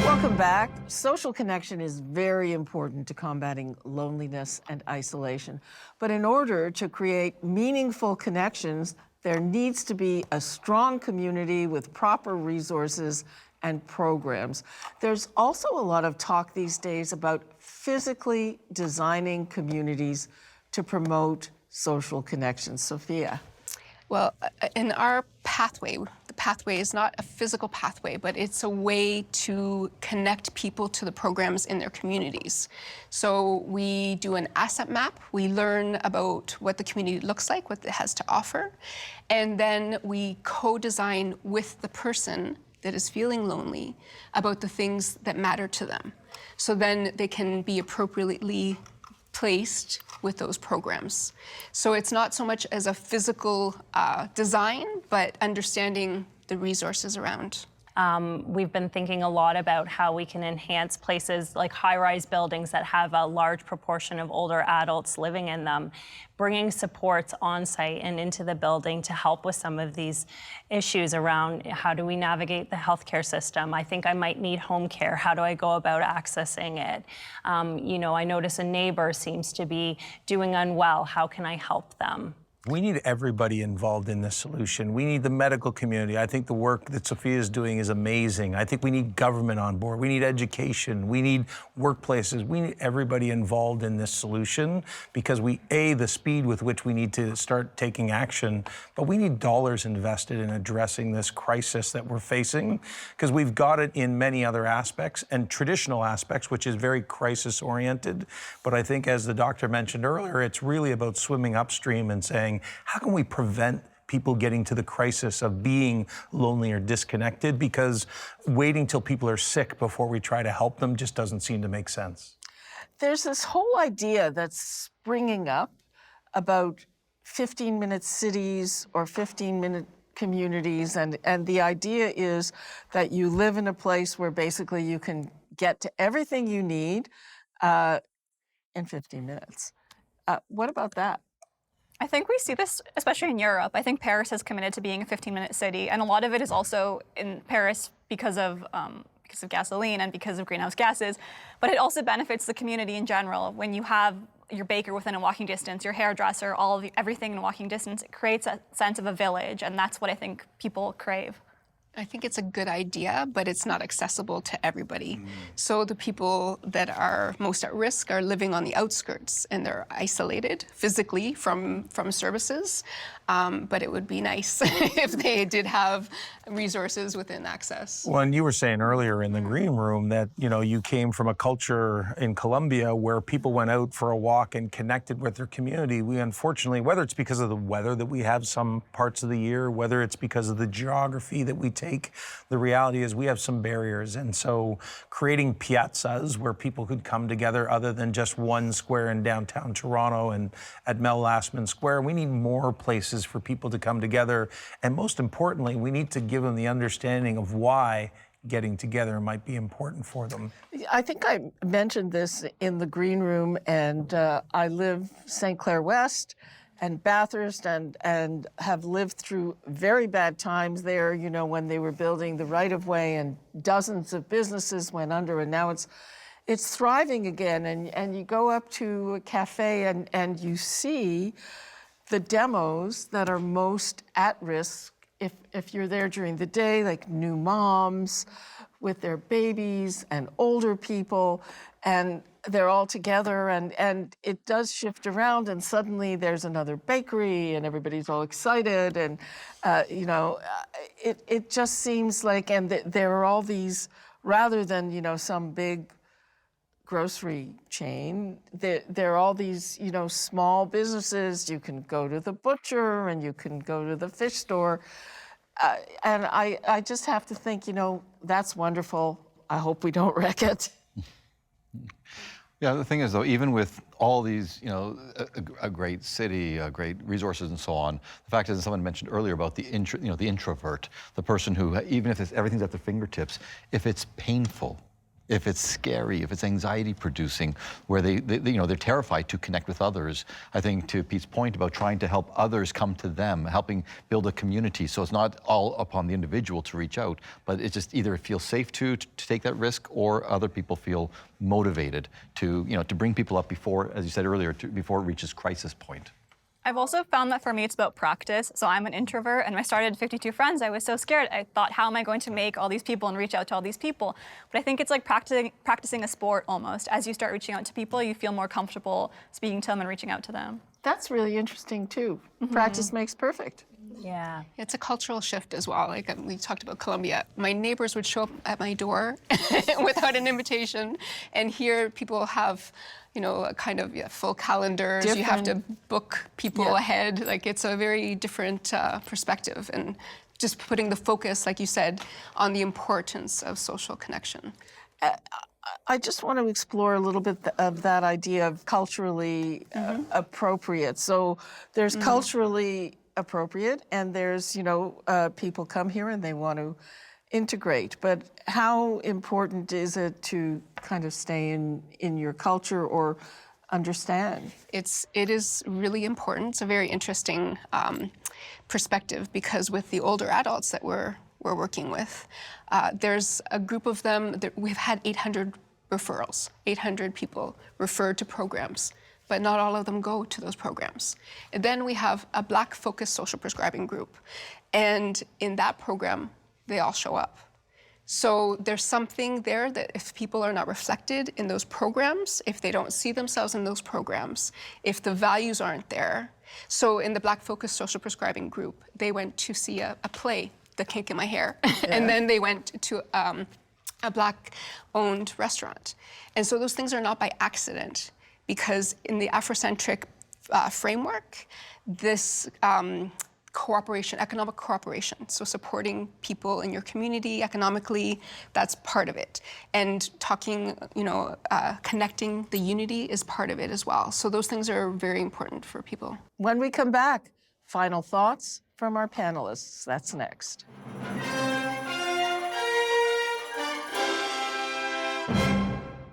Welcome back. Social connection is very important to combating loneliness and isolation. But in order to create meaningful connections, there needs to be a strong community with proper resources and programs. There's also a lot of talk these days about physically designing communities to promote social connections. Sophia. Well, in our pathway, the pathway is not a physical pathway, but it's a way to connect people to the programs in their communities. So we do an asset map. We learn about what the community looks like, what it has to offer, and then we co-design with the person that is feeling lonely about the things that matter to them. So then they can be appropriately placed with those programs. So it's not so much as a physical design, but understanding the resources around. We've been thinking a lot about how we can enhance places like high-rise buildings that have a large proportion of older adults living in them, bringing supports on site and into the building to help with some of these issues around how do we navigate the healthcare system. I think I might need home care. How do I go about accessing it? You know, I notice a neighbor seems to be doing unwell. How can I help them? We need everybody involved in this solution. We need the medical community. I think the work that Sophia is doing is amazing. I think we need government on board. We need education. We need workplaces. We need everybody involved in this solution because the speed with which we need to start taking action, but we need dollars invested in addressing this crisis that we're facing because we've got it in many other aspects and traditional aspects, which is very crisis oriented. But I think as the doctor mentioned earlier, it's really about swimming upstream and saying, how can we prevent people getting to the crisis of being lonely or disconnected? Because waiting till people are sick before we try to help them just doesn't seem to make sense. There's this whole idea that's springing up about 15-minute cities or 15-minute communities. And the idea is that you live in a place where basically you can get to everything you need in 15 minutes. What about that? I think we see this, especially in Europe. I think Paris has committed to being a 15-minute city, and a lot of it is also in Paris because of gasoline and because of greenhouse gases, but it also benefits the community in general. When you have your baker within a walking distance, your hairdresser, everything in walking distance, it creates a sense of a village, and that's what I think people crave. I think it's a good idea, but it's not accessible to everybody. So the people that are most at risk are living on the outskirts and they're isolated physically from services. But it would be nice if they did have resources within access. Well, and you were saying earlier in the green room that, you know, you came from a culture in Colombia where people went out for a walk and connected with their community. We unfortunately, whether it's because of the weather that we have some parts of the year, whether it's because of the geography that we take, the reality is we have some barriers. And so creating piazzas where people could come together other than just one square in downtown Toronto and at Mel Lastman Square, we need more places for people to come together. And most importantly, we need to give them the understanding of why getting together might be important for them. I think I mentioned this in the green room, and I live St. Clair West and Bathurst and have lived through very bad times there, you know, when they were building the right-of-way and dozens of businesses went under, and now it's thriving again. And you go up to a cafe and you see the demos that are most at risk if you're there during the day, like new moms with their babies and older people, and they're all together, and it does shift around, and suddenly there's another bakery and everybody's all excited, and you know, it just seems like, and there are all these, rather than, you know, some big grocery chain, there are all these, you know, small businesses. You can go to the butcher and you can go to the fish store. And I just have to think, you know, that's wonderful. I hope we don't wreck it. Yeah, the thing is, though, even with all these, you know, a great city, great resources and so on, the fact is, someone mentioned earlier about the introvert, the person who, even if everything's at their fingertips, if it's painful if it's scary, if it's anxiety producing, where they're terrified to connect with others. I think to Pete's point about trying to help others come to them, helping build a community. So it's not all upon the individual to reach out, but it's just either it feels safe to take that risk, or other people feel motivated to bring people up before, as you said earlier, before it reaches crisis point. I've also found that for me, it's about practice. So I'm an introvert, and when I started 52 Friends, I was so scared. I thought, how am I going to make all these people and reach out to all these people? But I think it's like practicing a sport almost. As you start reaching out to people, you feel more comfortable speaking to them and reaching out to them. That's really interesting too. Practice makes perfect. Yeah. It's a cultural shift as well. Like we talked about Colombia. My neighbors would show up at my door without an invitation, and here people have, a kind of full calendars. You have to book people ahead. Like it's a very different perspective, and just putting the focus, like you said, on the importance of social connection. I just want to explore a little bit of that idea of culturally appropriate. So there's culturally appropriate, and there's, people come here and they want to integrate. But how important is it to kind of stay in your culture or understand? It is really important. It's a very interesting perspective, because with the older adults that we're working with, there's a group of them that we've had 800 referrals, 800 people referred to programs, but not all of them go to those programs. And then we have a Black-focused social prescribing group, and in that program, they all show up. So there's something there that if people are not reflected in those programs, if they don't see themselves in those programs, if the values aren't there. So in the Black-focused social prescribing group, they went to see a play, The Kink in My Hair, and then they went to a Black-owned restaurant. And so those things are not by accident, because in the Afrocentric framework, this economic cooperation, so supporting people in your community economically, that's part of it. And talking, connecting the unity is part of it as well. So those things are very important for people. When we come back, final thoughts from our panelists. That's next.